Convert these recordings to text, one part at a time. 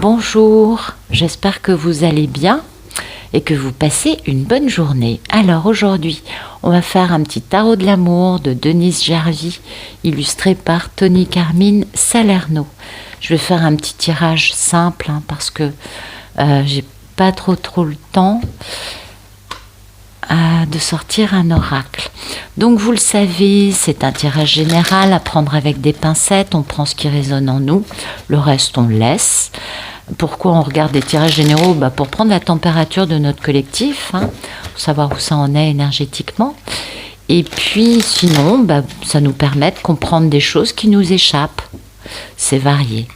Bonjour, j'espère que vous allez bien et que vous passez une bonne journée. Alors aujourd'hui, on va faire un petit tarot de l'amour de Denise Jarvie, illustré par Tony Carmine Salerno. Je vais faire un petit tirage simple parce que j'ai pas trop le temps de sortir un oracle. Donc vous le savez, c'est un tirage général à prendre avec des pincettes, on prend ce qui résonne en nous, le reste on laisse. Pourquoi on regarde des tirages généraux? Pour prendre la température de notre collectif, pour savoir où ça en est énergétiquement. Et puis sinon, ça nous permet de comprendre des choses qui nous échappent. C'est varié.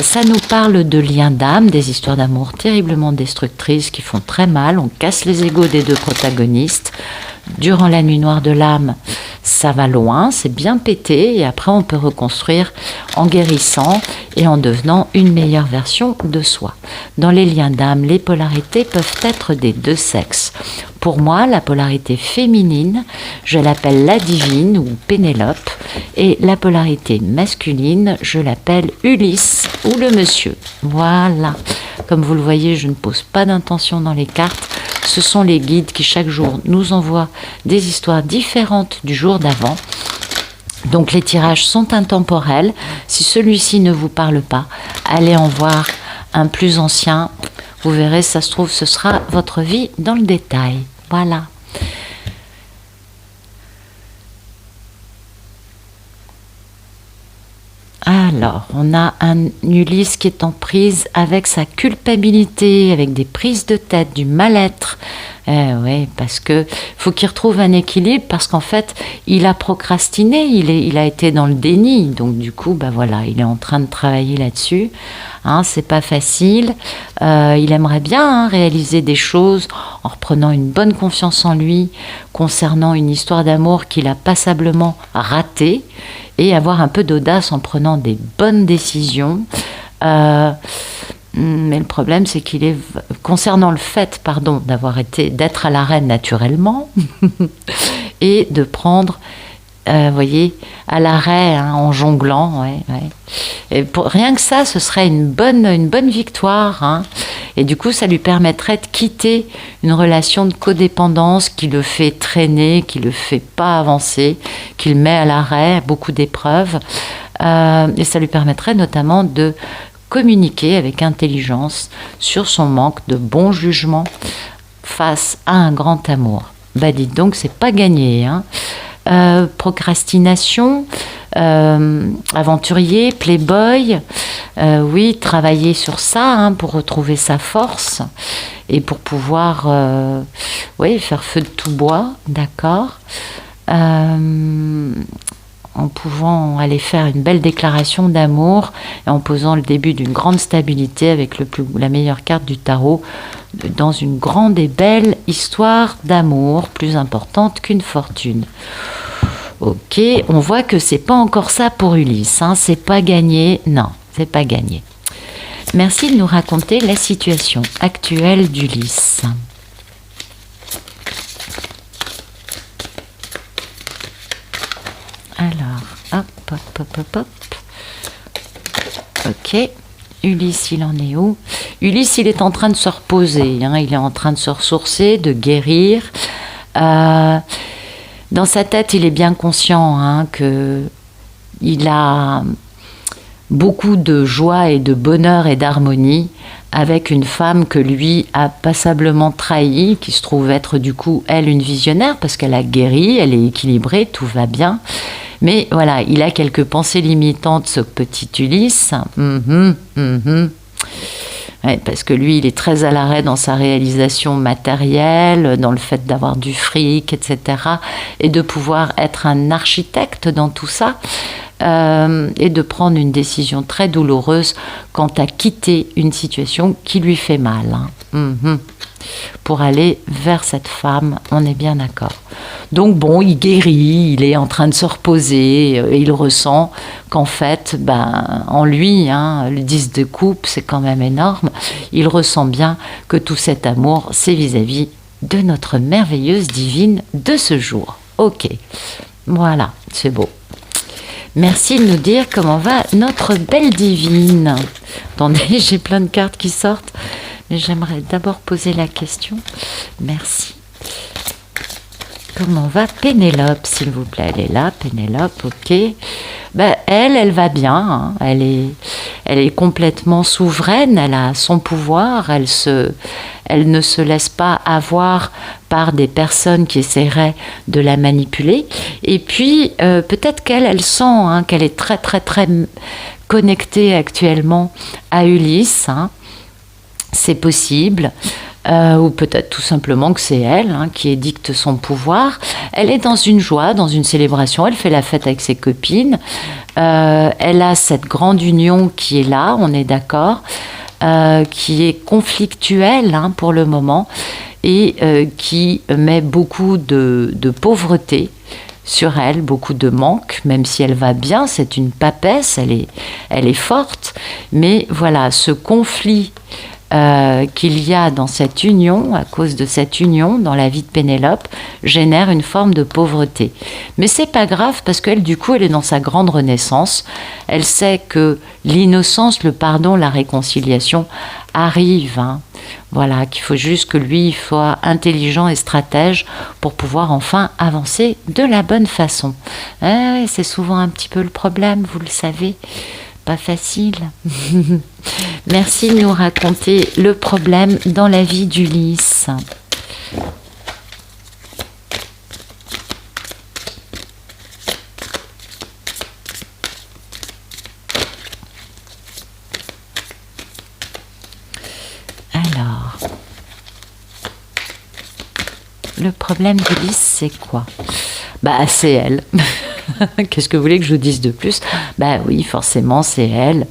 Ça nous parle de liens d'âme, des histoires d'amour terriblement destructrices qui font très mal. On casse les égos des deux protagonistes. Durant la nuit noire de l'âme, ça va loin, c'est bien pété et après on peut reconstruire en guérissant et en devenant une meilleure version de soi. Dans les liens d'âme, les polarités peuvent être des deux sexes. Pour moi, la polarité féminine, je l'appelle la divine ou Pénélope, et la polarité masculine, je l'appelle Ulysse ou le monsieur. Voilà. Comme vous le voyez, je ne pose pas d'intention dans les cartes. Ce sont les guides qui chaque jour nous envoient des histoires différentes du jour d'avant. Donc les tirages sont intemporels. Si celui-ci ne vous parle pas, allez en voir un plus ancien. Vous verrez, ça se trouve, ce sera votre vie dans le détail. Voilà. Alors, on a un Ulysse qui est en prise avec sa culpabilité, avec des prises de tête, du mal-être. Oui, parce que faut qu'il retrouve un équilibre, parce qu'en fait, il a procrastiné, il a été dans le déni. Donc du coup, voilà, il est en train de travailler là-dessus. C'est pas facile. Il aimerait bien réaliser des choses en reprenant une bonne confiance en lui concernant une histoire d'amour qu'il a passablement ratée, et avoir un peu d'audace en prenant des bonnes décisions. Mais le problème, c'est qu'il est, concernant le fait, d'être à l'arrêt naturellement, et de prendre, voyez, à l'arrêt, en jonglant, Et rien que ça, ce serait une bonne victoire, Et du coup, ça lui permettrait de quitter une relation de codépendance qui le fait traîner, qui le fait pas avancer, qui le met à l'arrêt, beaucoup d'épreuves. Et ça lui permettrait notamment de communiquer avec intelligence sur son manque de bon jugement face à un grand amour. Dites donc, c'est pas gagné, procrastination, aventurier, playboy, oui, travailler sur ça pour retrouver sa force et pour pouvoir faire feu de tout bois, d'accord, en pouvant aller faire une belle déclaration d'amour et en posant le début d'une grande stabilité avec la meilleure carte du tarot dans une grande et belle histoire d'amour plus importante qu'une fortune. Ok, on voit que c'est pas encore ça pour Ulysse, c'est pas gagné, non, c'est pas gagné. Merci de nous raconter la situation actuelle d'Ulysse. Alors, hop. Ok, Ulysse, il en est où? Ulysse, il est en train de se reposer, il est en train de se ressourcer, de guérir. Dans sa tête, il est bien conscient qu'il a beaucoup de joie et de bonheur et d'harmonie avec une femme que lui a passablement trahie, qui se trouve être du coup, elle, une visionnaire, parce qu'elle a guéri, elle est équilibrée, tout va bien. Mais voilà, il a quelques pensées limitantes, ce petit Ulysse. Ouais, parce que lui, il est très à l'arrêt dans sa réalisation matérielle, dans le fait d'avoir du fric, etc. Et de pouvoir être un architecte dans tout ça. Et de prendre une décision très douloureuse quant à quitter une situation qui lui fait mal. Pour aller vers cette femme, on est bien d'accord. Donc bon, il guérit, il est en train de se reposer, et il ressent qu'en fait, en lui, le 10 de coupe, c'est quand même énorme, il ressent bien que tout cet amour, c'est vis-à-vis de notre merveilleuse divine de ce jour. Ok, voilà, c'est beau. Merci de nous dire comment va notre belle divine. Attendez, j'ai plein de cartes qui sortent, mais j'aimerais d'abord poser la question. Merci. Comment va Pénélope, s'il vous plaît? Elle est là, Pénélope, ok. Ben, elle va bien, hein. Elle est complètement souveraine, elle a son pouvoir, elle ne se laisse pas avoir par des personnes qui essaieraient de la manipuler. Et puis, peut-être qu'elle sent, hein, qu'elle est très, très, très connectée actuellement à Ulysse, hein. C'est possible. Ou peut-être tout simplement que c'est elle, hein, qui édicte son pouvoir. Elle est dans une joie, dans une célébration, elle fait la fête avec ses copines, elle a cette grande union qui est là, on est d'accord, qui est conflictuelle, hein, pour le moment, et qui met beaucoup de pauvreté sur elle, beaucoup de manque, même si elle va bien, c'est une papesse, elle est forte, mais voilà, ce conflit qu'il y a dans cette union, à cause de cette union dans la vie de Pénélope, génère une forme de pauvreté. Mais c'est pas grave parce qu'elle, du coup, elle est dans sa grande renaissance. Elle sait que l'innocence, le pardon, la réconciliation arrivent, hein. Voilà, qu'il faut juste que lui soit intelligent et stratège pour pouvoir enfin avancer de la bonne façon. C'est souvent un petit peu le problème, vous le savez. Pas facile. Merci de nous raconter le problème dans la vie d'Ulysse. Alors, le problème d'Ulysse, c'est quoi? Bah, c'est elle. Qu'est-ce que vous voulez que je vous dise de plus? Bah oui, forcément, c'est elle.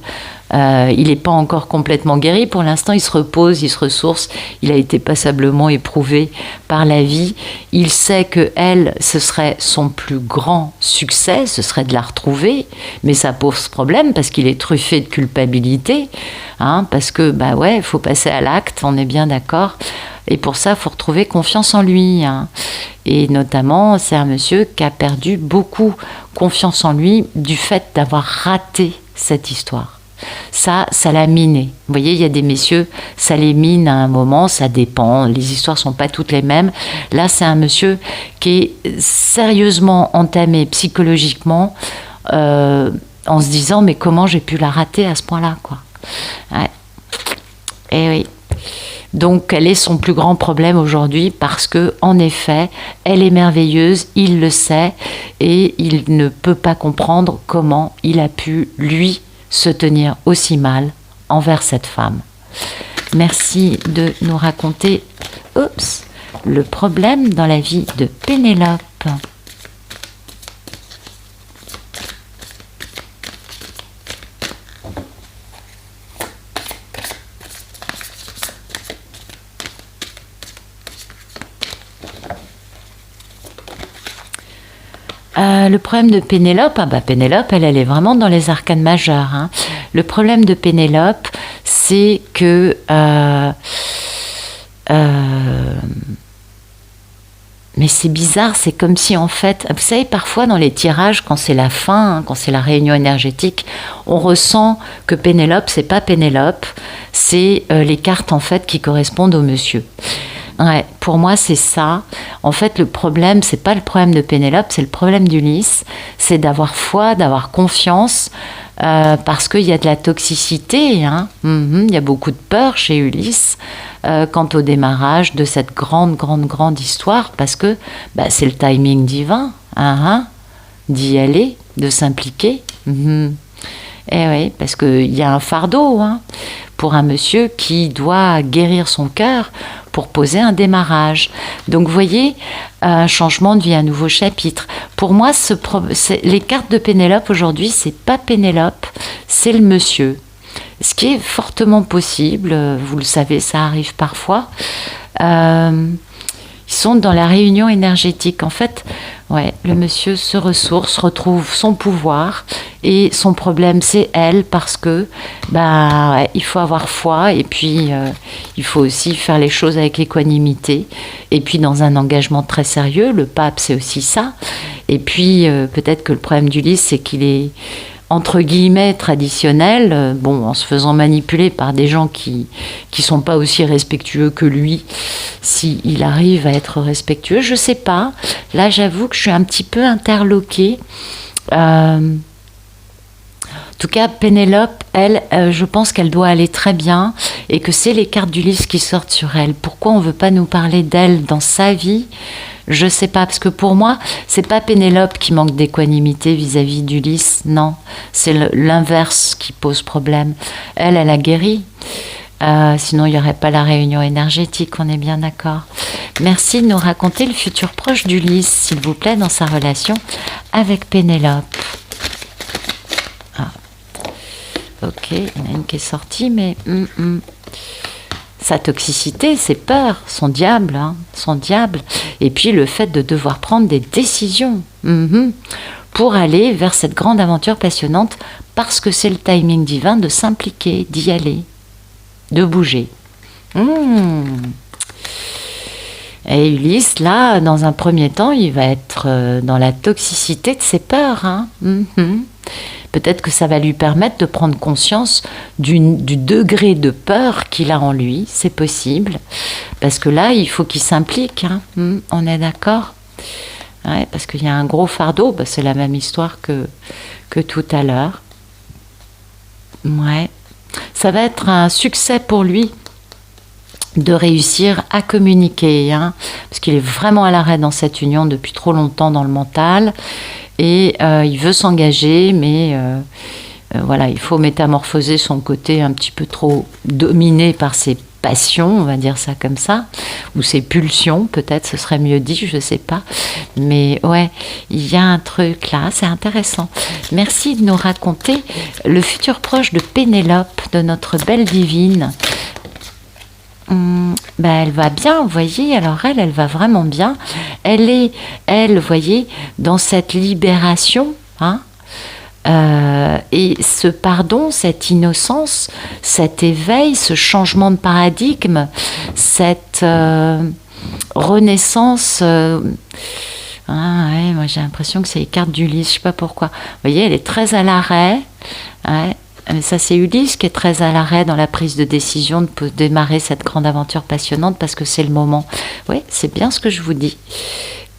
Il n'est pas encore complètement guéri. Pour l'instant, il se repose, il se ressource. Il a été passablement éprouvé par la vie. Il sait que elle, ce serait son plus grand succès, ce serait de la retrouver. Mais ça pose problème parce qu'il est truffé de culpabilité. Hein, parce que, bah ouais, il faut passer à l'acte, on est bien d'accord. Et pour ça, il faut retrouver confiance en lui, hein. Et notamment, c'est un monsieur qui a perdu beaucoup confiance en lui du fait d'avoir raté cette histoire. Ça l'a miné. Vous voyez, il y a des messieurs, ça les mine à un moment, ça dépend. Les histoires ne sont pas toutes les mêmes. Là, c'est un monsieur qui est sérieusement entamé psychologiquement en se disant « mais comment j'ai pu la rater à ce point-là, quoi ?» Ouais. Et oui. Donc, elle est son plus grand problème aujourd'hui parce que, en effet, elle est merveilleuse, il le sait, et il ne peut pas comprendre comment il a pu, lui, se tenir aussi mal envers cette femme. Merci de nous raconter, le problème dans la vie de Pénélope. Le problème de Pénélope, Pénélope, elle est vraiment dans les arcanes majeures, hein. Le problème de Pénélope, c'est que mais c'est bizarre, c'est comme si en fait, vous savez, parfois dans les tirages, quand c'est la fin, hein, quand c'est la réunion énergétique, on ressent que Pénélope, c'est pas Pénélope, c'est les cartes en fait qui correspondent au monsieur. Ouais, pour moi, c'est ça. En fait, le problème, c'est pas le problème de Pénélope, c'est le problème d'Ulysse. C'est d'avoir foi, d'avoir confiance, parce qu'il y a de la toxicité, hein. Il y a beaucoup de peur chez Ulysse quant au démarrage de cette grande, grande, grande histoire, parce que c'est le timing divin, hein, d'y aller, de s'impliquer. Et oui, parce qu'il y a un fardeau, hein, pour un monsieur qui doit guérir son cœur pour poser un démarrage. Donc, vous voyez, un changement de vie, un nouveau chapitre. Pour moi, les cartes de Pénélope aujourd'hui, c'est pas Pénélope, c'est le monsieur. Ce qui est fortement possible, vous le savez, ça arrive parfois. Ils sont dans la réunion énergétique. En fait, ouais, le monsieur se ressource, retrouve son pouvoir, et son problème, c'est elle, parce que ouais, il faut avoir foi, et puis il faut aussi faire les choses avec équanimité, et puis dans un engagement très sérieux. Le pape, c'est aussi ça. Et puis peut-être que le problème d'Ulysse, c'est qu'il est entre guillemets traditionnel, bon, en se faisant manipuler par des gens qui sont pas aussi respectueux que lui, s'il arrive à être respectueux, je sais pas. Là, j'avoue que je suis un petit peu interloquée. En tout cas, Pénélope, elle, je pense qu'elle doit aller très bien et que c'est les cartes d'Ulysse qui sortent sur elle. Pourquoi on veut pas nous parler d'elle dans sa vie ? Je sais pas, parce que pour moi, c'est pas Pénélope qui manque d'équanimité vis-à-vis d'Ulysse, non. C'est l'inverse qui pose problème. Elle a guéri. Sinon, il n'y aurait pas la réunion énergétique, on est bien d'accord. Merci de nous raconter le futur proche d'Ulysse, s'il vous plaît, dans sa relation avec Pénélope. Ah. Ok, il y en a une qui est sortie, mais... Sa toxicité, ses peurs, son diable, son diable. Et puis le fait de devoir prendre des décisions pour aller vers cette grande aventure passionnante, parce que c'est le timing divin de s'impliquer, d'y aller, de bouger. Et Ulysse, là, dans un premier temps, il va être dans la toxicité de ses peurs. Peut-être que ça va lui permettre de prendre conscience du degré de peur qu'il a en lui, c'est possible. Parce que là, il faut qu'il s'implique, on est d'accord ? Ouais, parce qu'il y a un gros fardeau, c'est la même histoire que tout à l'heure. Ouais. Ça va être un succès pour lui de réussir à communiquer, parce qu'il est vraiment à l'arrêt dans cette union depuis trop longtemps dans le mental. Et il veut s'engager, mais voilà, il faut métamorphoser son côté un petit peu trop dominé par ses passions, on va dire ça comme ça, ou ses pulsions, peut-être, ce serait mieux dit, je sais pas. Mais ouais, il y a un truc là, c'est intéressant. Merci de nous raconter le futur proche de Pénélope, de notre belle divine. Elle va bien, vous voyez, alors elle va vraiment bien. Elle, vous voyez, dans cette libération, et ce pardon, cette innocence, cet éveil, ce changement de paradigme, cette renaissance. Moi j'ai l'impression que c'est les cartes d'Ulysse, je sais pas pourquoi. Vous voyez, elle est très à l'arrêt. Ça, c'est Ulysse qui est très à l'arrêt dans la prise de décision de démarrer cette grande aventure passionnante parce que c'est le moment. Oui, c'est bien ce que je vous dis.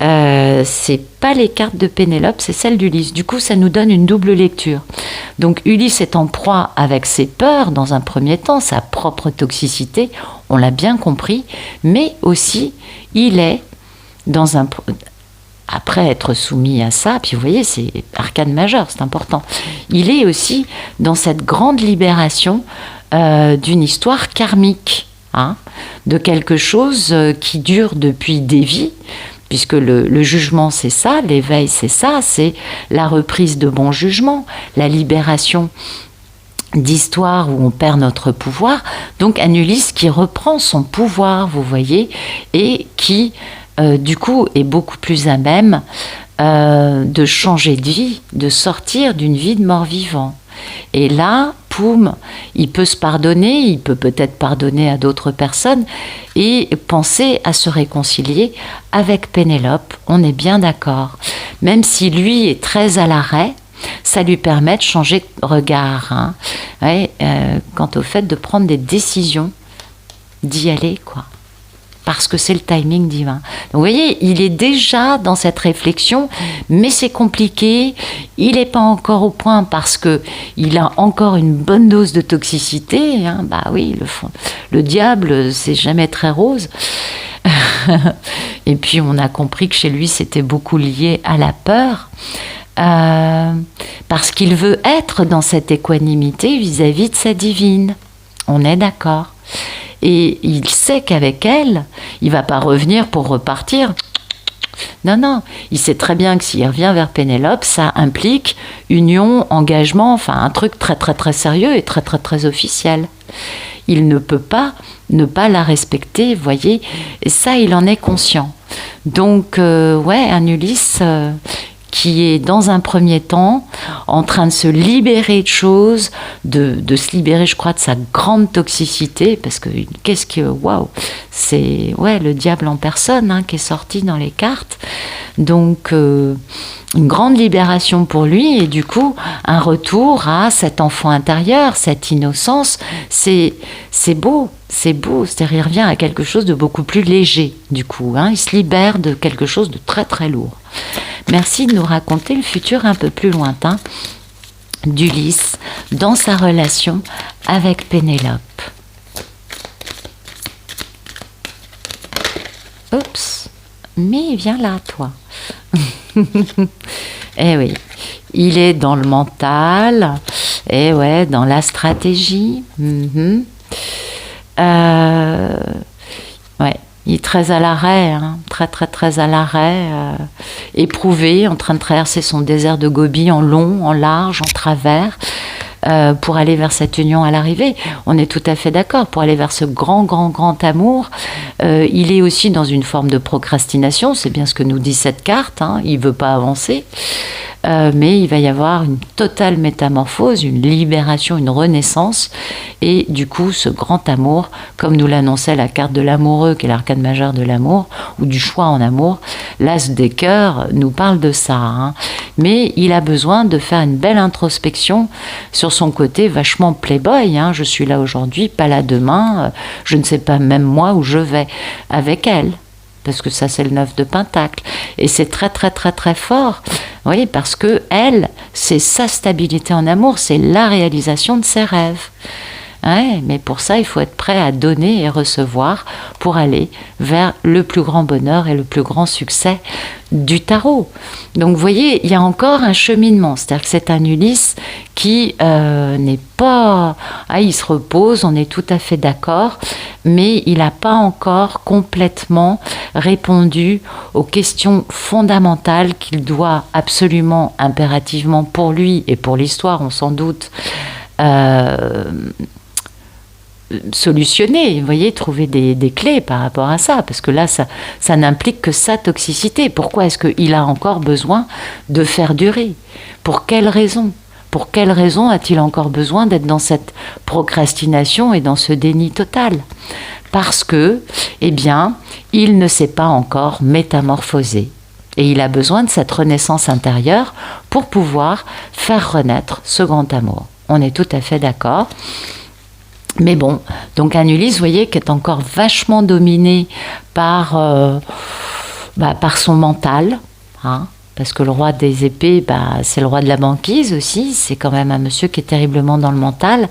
C'est pas les cartes de Pénélope, c'est celles d'Ulysse. Du coup, ça nous donne une double lecture. Donc, Ulysse est en proie avec ses peurs dans un premier temps, sa propre toxicité, on l'a bien compris, mais aussi, il est dans un... Après être soumis à ça, puis vous voyez, c'est arcane majeur, c'est important. Il est aussi dans cette grande libération d'une histoire karmique, de quelque chose qui dure depuis des vies, puisque le jugement c'est ça, l'éveil c'est ça, c'est la reprise de bon jugement, la libération d'histoire où on perd notre pouvoir. Donc un Ulysse qui reprend son pouvoir, vous voyez, et qui... du coup, est beaucoup plus à même de changer de vie, de sortir d'une vie de mort-vivant. Et là, poum, il peut se pardonner, il peut peut-être pardonner à d'autres personnes et penser à se réconcilier avec Pénélope, on est bien d'accord. Même si lui est très à l'arrêt, ça lui permet de changer de regard, quant au fait de prendre des décisions, d'y aller, quoi. Parce que c'est le timing divin. Donc, vous voyez, il est déjà dans cette réflexion, mais c'est compliqué. Il n'est pas encore au point parce qu'il a encore une bonne dose de toxicité. Bah oui, le diable, c'est jamais très rose. Et puis, on a compris que chez lui, c'était beaucoup lié à la peur. Parce qu'il veut être dans cette équanimité vis-à-vis de sa divine. On est d'accord. Et il sait qu'avec elle, il ne va pas revenir pour repartir. Non, il sait très bien que s'il revient vers Pénélope, ça implique union, engagement, enfin un truc très très très sérieux et très très très officiel. Il ne peut pas ne pas la respecter, vous voyez, et ça il en est conscient. Donc un Ulysse qui est dans un premier temps en train de se libérer de choses, de se libérer, je crois, de sa grande toxicité, parce que waouh, c'est le diable en personne hein, qui est sorti dans les cartes. Donc une grande libération pour lui, et du coup un retour à cet enfant intérieur, cette innocence. C'est beau, c'est-à-dire il revient à quelque chose de beaucoup plus léger du coup, hein. Il se libère de quelque chose de très très lourd. Merci de nous raconter le futur un peu plus lointain d'Ulysse dans sa relation avec Pénélope. Oups, mais viens là toi. Eh oui, il est dans le mental, et dans la stratégie. Il est très à l'arrêt, hein, très très très à l'arrêt, éprouvé, en train de traverser son désert de Gobi en long, en large, en travers, pour aller vers cette union à l'arrivée. On est tout à fait d'accord, pour aller vers ce grand, grand, grand amour. Il est aussi dans une forme de procrastination, c'est bien ce que nous dit cette carte, hein, il ne veut pas avancer. Mais il va y avoir une totale métamorphose, une libération, une renaissance, et du coup ce grand amour, comme nous l'annonçait la carte de l'amoureux, qui est l'arcane majeur de l'amour, ou du choix en amour, l'as des cœurs nous parle de ça, hein. Mais il a besoin de faire une belle introspection sur son côté vachement playboy, hein. Je suis là aujourd'hui, pas là demain, je ne sais pas même moi où je vais avec elle. Parce que ça c'est le 9 de Pentacle, et c'est très très très très fort, oui, parce que elle, c'est sa stabilité en amour, c'est la réalisation de ses rêves. Ouais, mais pour ça il faut être prêt à donner et recevoir pour aller vers le plus grand bonheur et le plus grand succès du tarot. Donc vous voyez, il y a encore un cheminement, c'est-à-dire que c'est un Ulysse qui n'est pas... il se repose, on est tout à fait d'accord, mais il n'a pas encore complètement répondu aux questions fondamentales qu'il doit absolument, impérativement pour lui et pour l'histoire, on s'en doute, solutionner, vous voyez, trouver des clés par rapport à ça, parce que là, ça n'implique que sa toxicité. Pourquoi est-ce qu'il a encore besoin de faire durer? Pour quelle raison? Pour quelle raison a-t-il encore besoin d'être dans cette procrastination et dans ce déni total? Parce que, il ne s'est pas encore métamorphosé. Et il a besoin de cette renaissance intérieure pour pouvoir faire renaître ce grand amour. On est tout à fait d'accord. Mais bon, donc un Ulysse, vous voyez, qui est encore vachement dominé par son mental, hein, parce que le roi des épées, c'est le roi de la banquise aussi, c'est quand même un monsieur qui est terriblement dans le mental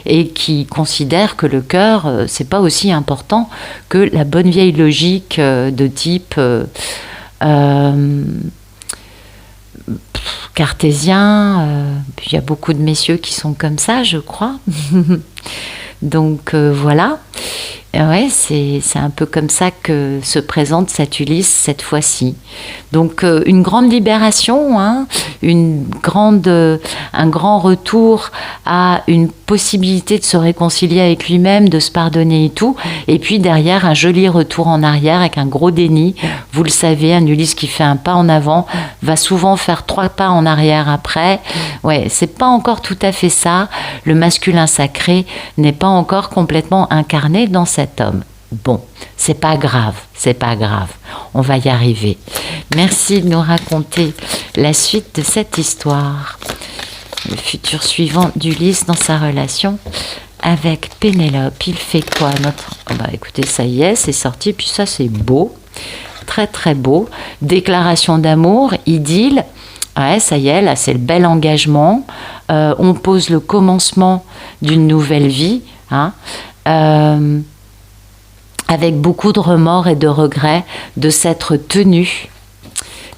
et qui considère que le cœur, c'est pas aussi important que la bonne vieille logique de type cartésien. Puis il y a beaucoup de messieurs qui sont comme ça, je crois. Donc voilà, ouais, c'est un peu comme ça que se présente cet Ulysse cette fois-ci. Donc une grande libération, hein, un grand retour à une possibilité de se réconcilier avec lui-même, de se pardonner et tout. Et puis derrière, un joli retour en arrière avec un gros déni. Vous le savez, un Ulysse qui fait un pas en avant va souvent faire 3 pas en arrière après. Ouais, c'est pas encore tout à fait ça. Le masculin sacré n'est pas encore complètement incarné dans cet homme. Bon, c'est pas grave, on va y arriver. Merci de nous raconter la suite de cette histoire. Le futur suivant d'Ulysse dans sa relation avec Pénélope. Il fait quoi notre... écoutez, ça y est, c'est sorti, puis ça c'est beau, très très beau. Déclaration d'amour, idylle. Ouais, ça y est, là c'est le bel engagement. On pose le commencement d'une nouvelle vie, hein. Avec beaucoup de remords et de regrets de s'être tenu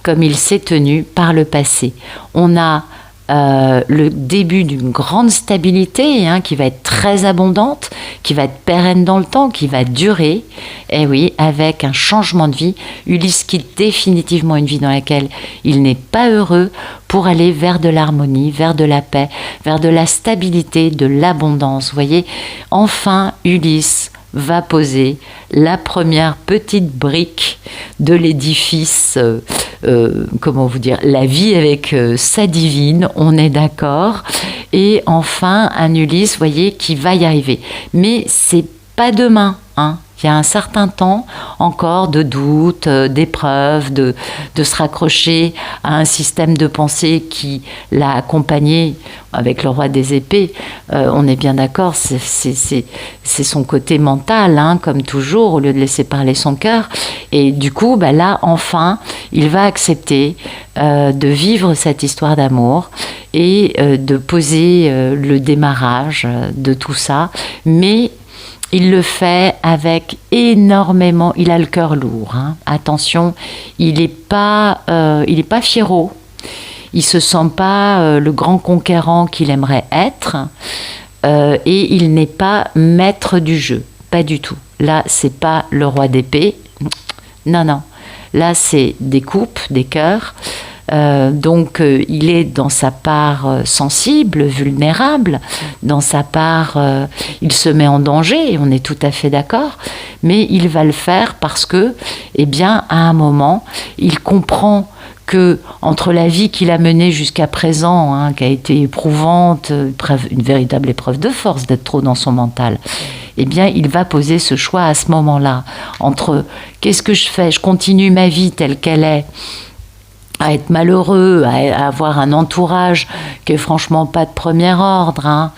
comme il s'est tenu par le passé. On a le début d'une grande stabilité, hein, qui va être très abondante, qui va être pérenne dans le temps, qui va durer, et oui, avec un changement de vie. Ulysse quitte définitivement une vie dans laquelle il n'est pas heureux pour aller vers de l'harmonie, vers de la paix, vers de la stabilité, de l'abondance. Vous voyez, enfin Ulysse va poser la première petite brique de l'édifice, comment vous dire, la vie avec sa divine, on est d'accord. Et enfin, un Ulysse, voyez, qui va y arriver. Mais c'est pas demain, hein. Il y a un certain temps encore de doute, d'épreuve, de se raccrocher à un système de pensée qui l'a accompagné avec le roi des épées. On est bien d'accord, c'est son côté mental, hein, comme toujours, au lieu de laisser parler son cœur. Et du coup, là, enfin, il va accepter de vivre cette histoire d'amour et de poser le démarrage de tout ça. Mais il le fait avec énormément... Il a le cœur lourd, hein. Attention, il n'est pas fiero. Il ne se sent pas le grand conquérant qu'il aimerait être. Et il n'est pas maître du jeu. Pas du tout. Là, c'est pas le roi d'épée. Non, non. Là, c'est des coupes, des cœurs. Donc il est dans sa part sensible, vulnérable, dans sa part il se met en danger, et on est tout à fait d'accord, mais il va le faire parce que, eh bien, à un moment, il comprend que entre la vie qu'il a menée jusqu'à présent, hein, qui a été éprouvante, une véritable épreuve de force d'être trop dans son mental, eh bien, il va poser ce choix à ce moment-là, entre qu'est-ce que je fais, je continue ma vie telle qu'elle est, à être malheureux, à avoir un entourage qui est franchement pas de premier ordre, hein,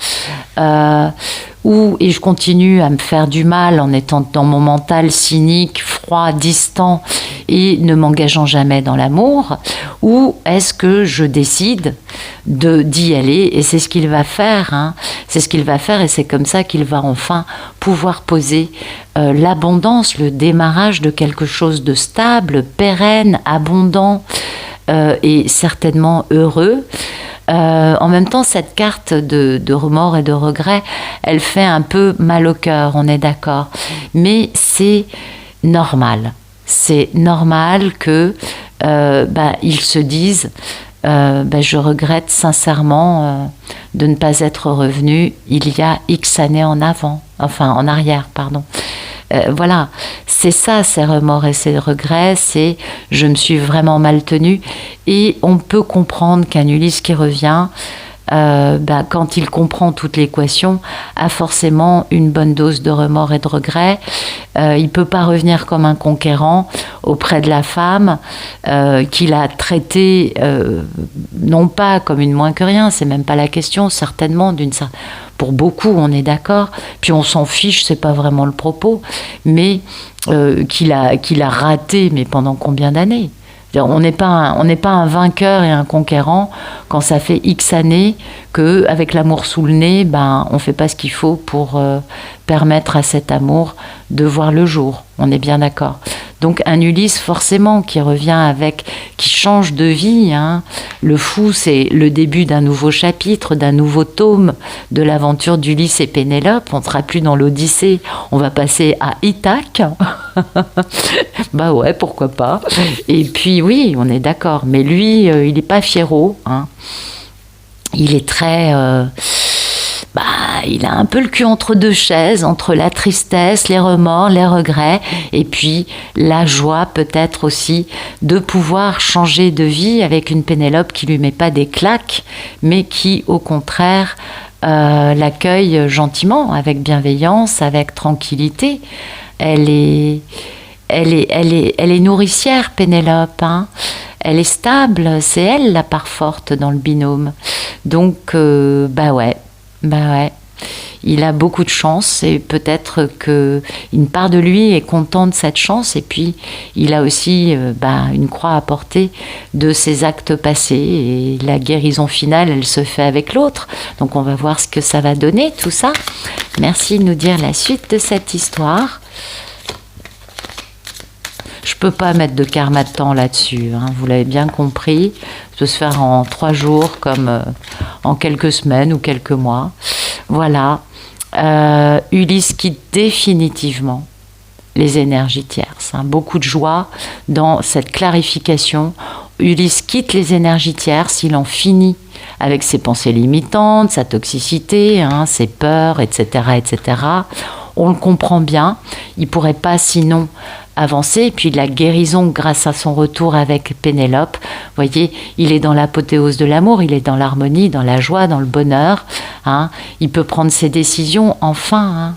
et je continue à me faire du mal en étant dans mon mental cynique, froid, distant et ne m'engageant jamais dans l'amour, ou est-ce que je décide d'y aller, et c'est ce qu'il va faire, hein, c'est ce qu'il va faire, et c'est comme ça qu'il va enfin pouvoir poser l'abondance, le démarrage de quelque chose de stable, pérenne, abondant, et certainement heureux. En même temps, cette carte de remords et de regrets, elle fait un peu mal au cœur, on est d'accord. Mais c'est normal. C'est normal que ils se disent je regrette sincèrement de ne pas être revenu il y a X années en arrière, pardon. Voilà, c'est ça, ces remords et ces regrets, c'est je me suis vraiment mal tenue. Et on peut comprendre qu'un Ulysse qui revient, quand il comprend toute l'équation, a forcément une bonne dose de remords et de regrets. Il ne peut pas revenir comme un conquérant auprès de la femme qu'il a traitée, non pas comme une moins que rien, c'est même pas la question, certainement, pour beaucoup, on est d'accord, puis on s'en fiche, c'est pas vraiment le propos, mais qu'il a raté, mais pendant combien d'années ? On n'est pas un vainqueur et un conquérant quand ça fait X années qu'avec l'amour sous le nez, on ne fait pas ce qu'il faut pour permettre à cet amour de voir le jour. On est bien d'accord. Donc un Ulysse forcément qui revient qui change de vie, hein. Le fou, c'est le début d'un nouveau chapitre, d'un nouveau tome de l'aventure d'Ulysse et Pénélope. On ne sera plus dans l'Odyssée, on va passer à Ithaque. Ouais, pourquoi pas. Et puis oui, on est d'accord. Mais lui, il n'est pas fiero, hein. Il est très... il a un peu le cul entre deux chaises, entre la tristesse, les remords, les regrets, et puis la joie peut-être aussi de pouvoir changer de vie avec une Pénélope qui lui met pas des claques, mais qui au contraire l'accueille gentiment, avec bienveillance, avec tranquillité. Elle est nourricière, Pénélope, hein. Elle est stable, c'est elle la part forte dans le binôme. Donc, ouais. Il a beaucoup de chance, et peut-être qu'une part de lui est content de cette chance, et puis il a aussi une croix à porter de ses actes passés, et la guérison finale, elle se fait avec l'autre. Donc on va voir ce que ça va donner, tout ça. Merci de nous dire la suite de cette histoire. Je ne peux pas mettre de karma de temps là-dessus, hein, vous l'avez bien compris. Ça peut se faire en 3 jours, comme en quelques semaines ou quelques mois. Voilà. Ulysse quitte définitivement les énergies tierces, hein. Beaucoup de joie dans cette clarification. Ulysse quitte les énergies tierces, il en finit avec ses pensées limitantes, sa toxicité, hein, ses peurs, etc., etc. On le comprend bien, il pourrait pas sinon avancer. Et puis la guérison grâce à son retour avec Pénélope, vous voyez, il est dans l'apothéose de l'amour, il est dans l'harmonie, dans la joie, dans le bonheur. Hein. Il peut prendre ses décisions, enfin, hein,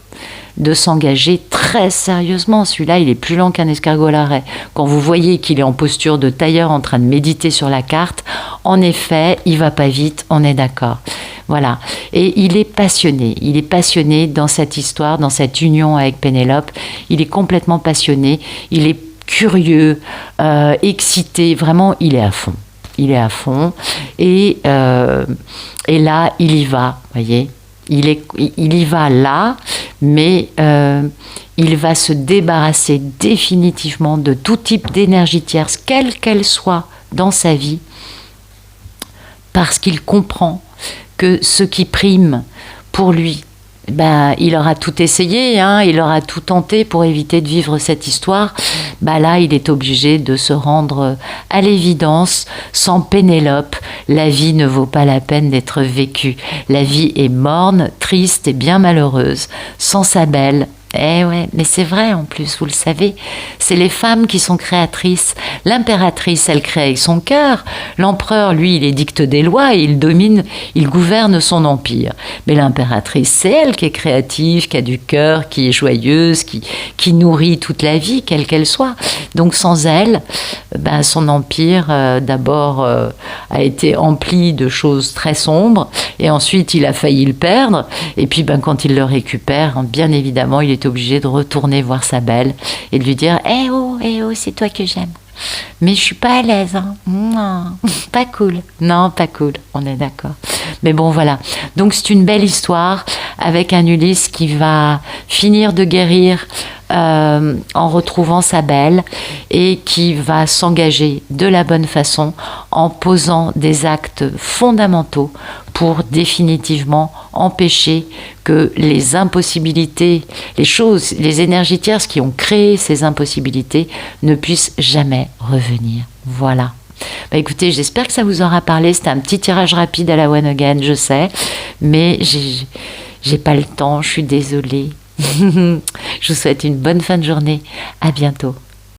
de s'engager très sérieusement. Celui-là, il est plus lent qu'un escargot à l'arrêt. Quand vous voyez qu'il est en posture de tailleur en train de méditer sur la carte, en effet, il va pas vite, on est d'accord. Voilà. Et il est passionné dans cette histoire, dans cette union avec Pénélope. Il est complètement passionné, il est curieux, excité, vraiment, il est à fond. Il est à fond. Et là, il y va, voyez. Il y va là, mais il va se débarrasser définitivement de tout type d'énergie tierce, quelle qu'elle soit dans sa vie, parce qu'il comprend que ce qui prime pour lui, ben, il aura tout essayé, hein, il aura tout tenté pour éviter de vivre cette histoire. Ben là, il est obligé de se rendre à l'évidence. Sans Pénélope, la vie ne vaut pas la peine d'être vécue. La vie est morne, triste et bien malheureuse. Sans sa belle, eh ouais, mais c'est vrai en plus, vous le savez, c'est les femmes qui sont créatrices. L'impératrice, elle crée avec son cœur. L'empereur, lui, il édicte des lois et il domine, il gouverne son empire. Mais l'impératrice, c'est elle qui est créative, qui a du cœur, qui est joyeuse, qui nourrit toute la vie, quelle qu'elle soit. Donc sans elle, ben, son empire, d'abord, a été empli de choses très sombres et ensuite il a failli le perdre. Et puis ben, quand il le récupère, bien évidemment, il est obligé de retourner voir sa belle et de lui dire « Eh oh, c'est toi que j'aime. Mais je suis pas à l'aise, hein. Non, pas cool. Non, pas cool, on est d'accord. » Mais bon, voilà. Donc c'est une belle histoire avec un Ulysse qui va finir de guérir en retrouvant sa belle et qui va s'engager de la bonne façon en posant des actes fondamentaux pour définitivement empêcher que les impossibilités, les choses, les énergies tierces qui ont créé ces impossibilités ne puissent jamais revenir. Voilà. Bah écoutez, j'espère que ça vous aura parlé. C'était un petit tirage rapide à la One Again, je sais, mais j'ai pas le temps, je suis désolée. Je vous souhaite une bonne fin de journée. À bientôt.